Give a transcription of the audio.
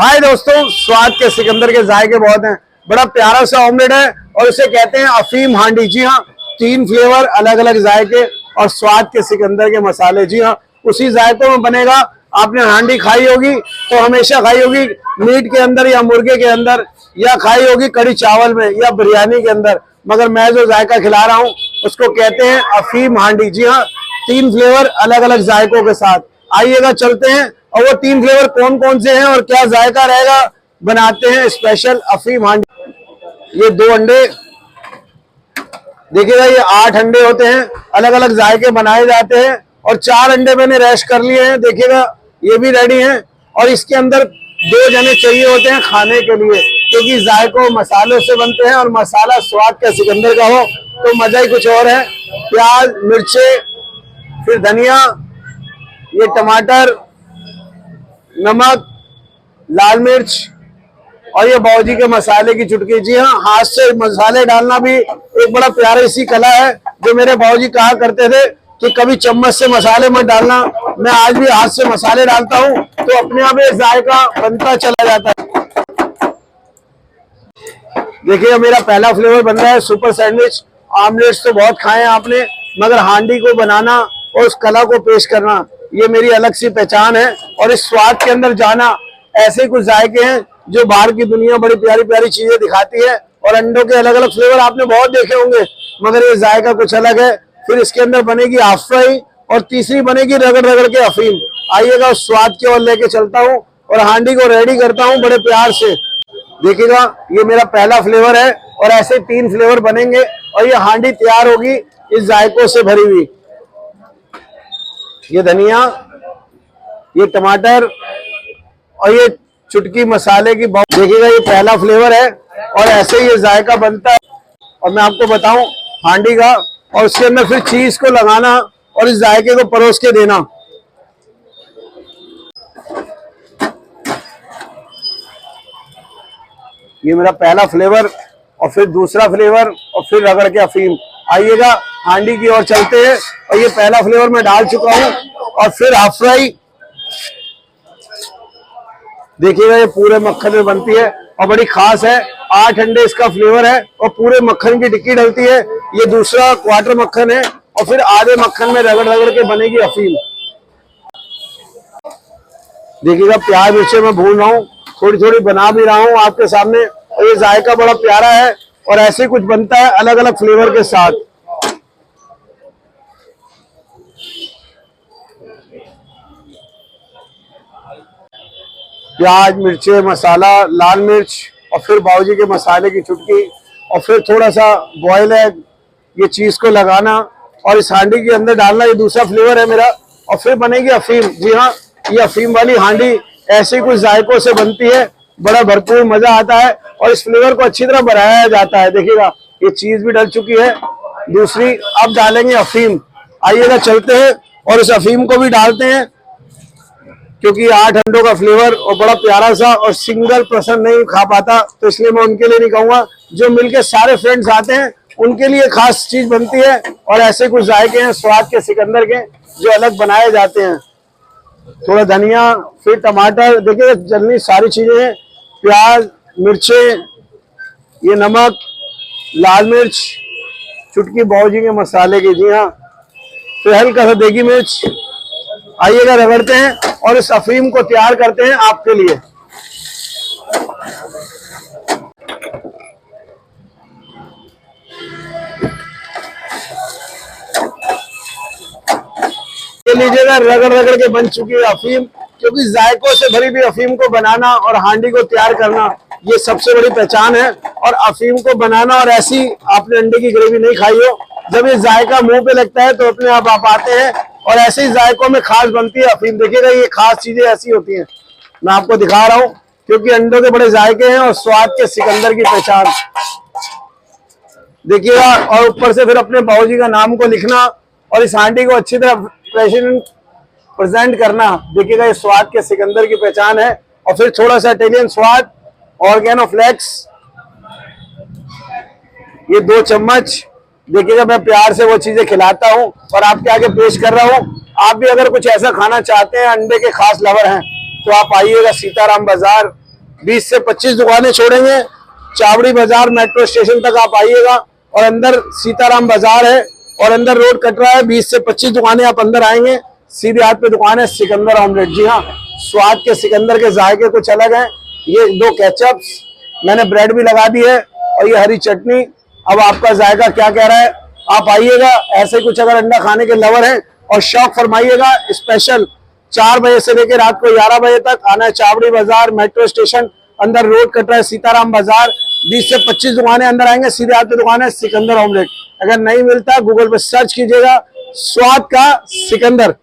हाय दोस्तों, स्वाद के सिकंदर के जायके बहुत हैं। बड़ा प्यारा सा ऑमलेट है और इसे कहते हैं अफीम हांडी। जी हाँ, 3 फ्लेवर, अलग अलग जायके और स्वाद के सिकंदर के मसाले। जी हाँ, उसी जायकों में बनेगा। आपने हांडी खाई होगी तो हमेशा खाई होगी मीट के अंदर या मुर्गे के अंदर, या खाई होगी कड़ी चावल में या बिरयानी के अंदर, मगर मैं जो जायका खिला रहा हूँ उसको कहते हैं अफीम हांडी। जी हाँ, 3 फ्लेवर अलग अलग जायकों के साथ। आइएगा चलते हैं और वो 3 फ्लेवर कौन कौन से हैं और क्या जायका रहेगा, बनाते हैं स्पेशल अफीम हांडी। ये 2 अंडे देखिएगा, ये 8 अंडे होते हैं, अलग अलग जायके बनाए जाते हैं। और 4 अंडे मैंने रैश कर लिए हैं, देखिएगा ये भी रेडी हैं। और इसके अंदर 2 जने चाहिए होते हैं खाने के लिए, क्योंकि जायकों मसालों से बनते हैं और मसाला स्वाद का सिकंदर का हो तो मजा ही कुछ और है। प्याज, मिर्चे, फिर धनिया, ये टमाटर, नमक, लाल मिर्च और ये बावर्ची के मसाले की चुटकी। जी हाँ, हाथ से मसाले डालना भी एक बड़ा प्यारी सी कला है, जो मेरे बावर्ची कहा करते थे कि कभी चम्मच से मसाले मत डालना। मैं आज भी हाथ से मसाले डालता हूँ तो अपने आप ये जायका बनता चला जाता है। देखिए मेरा पहला फ्लेवर बन रहा है सुपर सैंडविच। ऑमलेट्स तो बहुत खाए हैं आपने, मगर हांडी को बनाना और उस कला को पेश करना, ये मेरी अलग सी पहचान है। और इस स्वाद के अंदर जाना, ऐसे कुछ जायके हैं जो बाहर की दुनिया बड़ी प्यारी प्यारी चीजें दिखाती है। और अंडों के अलग अलग फ्लेवर आपने बहुत देखे होंगे, मगर ये जायका कुछ अलग है। फिर इसके अंदर बनेगी हाफ फ्राई और तीसरी बनेगी रगड़ रगड़ के अफीम। आइएगा उस स्वाद की ओर लेके चलता हूँ और हांडी को रेडी करता हूँ बड़े प्यार से। देखिएगा ये मेरा पहला फ्लेवर है और ऐसे 3 फ्लेवर बनेंगे और ये हांडी तैयार होगी इस जायकों से भरी हुई। ये धनिया, ये टमाटर और ये चुटकी मसाले की। देखिएगा ये पहला फ्लेवर है और ऐसे ही ये जायका बनता है। और मैं आपको बताऊं हांडी का, और उसके अंदर फिर चीज को लगाना और इस जायके को परोस के देना। ये मेरा पहला फ्लेवर और फिर दूसरा फ्लेवर और फिर रगड़ के अफीम। आइएगा हांडी की ओर चलते हैं। और ये पहला फ्लेवर मैं डाल चुका हूं और फिर हाफ फ्राई। देखिएगा ये पूरे मक्खन में बनती है और बड़ी खास है। 8 अंडे इसका फ्लेवर है और पूरे मक्खन की टिक्की डलती है। ये दूसरा क्वार्टर मक्खन है और फिर आधे मक्खन में रगड़ रगड़ के बनेगी अफीम। देखिएगा प्याज मिर्चे मैं भून रहा हूँ, थोड़ी थोड़ी बना भी रहा हूँ आपके सामने। और ये जायका बड़ा प्यारा है और ऐसे कुछ बनता है अलग अलग फ्लेवर के साथ। प्याज, मिर्चे, मसाला, लाल मिर्च और फिर बावर्ची के मसाले की चुटकी और फिर थोड़ा सा बॉयल एग, ये चीज को लगाना और इस हांडी के अंदर डालना। ये दूसरा फ्लेवर है मेरा। और फिर बनेगी अफीम। जी हाँ, ये अफीम वाली हांडी ऐसे कुछ जायकों से बनती है, बड़ा भरपूर मजा आता है और इस फ्लेवर को अच्छी तरह बढ़ाया जाता है। देखिएगा ये चीज भी डल चुकी है दूसरी। अब डालेंगे अफीम। आइएगा चलते हैं और इस अफीम को भी डालते हैं, क्योंकि 8 अंडों का फ्लेवर और बड़ा प्यारा सा, और सिंगल पर्सन नहीं खा पाता तो इसलिए मैं उनके लिए नहीं कहूंगा, जो मिलके सारे फ्रेंड्स आते हैं उनके लिए खास चीज बनती है। और ऐसे कुछ जायके हैं स्वाद के सिकंदर के जो अलग बनाए जाते हैं। थोड़ा धनिया, फिर टमाटर, देखिए जल्दी सारी चीजें हैं। प्याज, मिर्चे, ये नमक, लाल मिर्च, चुटकी बावर्ची के मसाले की। जी हाँ, फिर हल्का सा देगी मिर्च। आइएगा रगड़ते हैं और इस अफीम को तैयार करते हैं आपके लिए। लीजिएगा रगड़ रगड़ के बन चुकी है अफीम, क्योंकि जायकों से भरी हुई अफीम को बनाना और हांडी को तैयार करना, ये सबसे बड़ी पहचान है। और अफीम को बनाना, और ऐसी आपने अंडे की ग्रेवी नहीं खाई हो, जब ये जायका मुंह पे लगता है तो अपने आप आते हैं। और ऐसे ही जायकों में खास बनती है अफीम। देखिएगा ये खास चीजें ऐसी होती हैं, मैं आपको दिखा रहा हूँ, क्योंकि अंडों के बड़े जायके हैं और स्वाद के सिकंदर की पहचान। देखिएगा, और ऊपर से फिर अपने बावर्ची का नाम को लिखना और इस हांडी को अच्छी तरह प्रेजेंट करना। देखिएगा ये स्वाद के सिकंदर की पहचान है। और फिर थोड़ा सा इटालियन स्वाद, ऑर्गेनो फ्लेक्स, ये 2 चम्मच। देखिएगा मैं प्यार से वो चीजें खिलाता हूँ और आपके आगे पेश कर रहा हूँ। आप भी अगर कुछ ऐसा खाना चाहते हैं, अंडे के खास लवर हैं, तो आप आइएगा सीताराम बाजार, 20 से 25 दुकानें छोड़ेंगे। चावड़ी बाजार मेट्रो स्टेशन तक आप आइएगा और अंदर सीताराम बाजार है और अंदर रोड कट रहा है। 20 से 25 दुकानें आप अंदर आएंगे, सीधे हाथ पे दुकान है सिकंदर ऑमलेट। जी हाँ, स्वाद के सिकंदर के जायके कुछ अलग हैं। ये 2 केचप्स, मैंने ब्रेड भी लगा दी है और ये हरी चटनी। अब आपका जायका क्या कह रहा है, आप आइएगा। ऐसे कुछ अगर अंडा खाने के लवर हैं और शौक फरमाइएगा, स्पेशल 4 बजे से लेकर रात को 11 बजे तक आना है। चावड़ी बाजार मेट्रो स्टेशन, अंदर रोड कट रहा है सीताराम बाजार। 20 से 25 दुकानें अंदर आएंगे, सीधे हाथ पे दुकान है सिकंदर ऑमलेट। अगर नहीं मिलता गूगल पे सर्च कीजिएगा स्वाद का सिकंदर।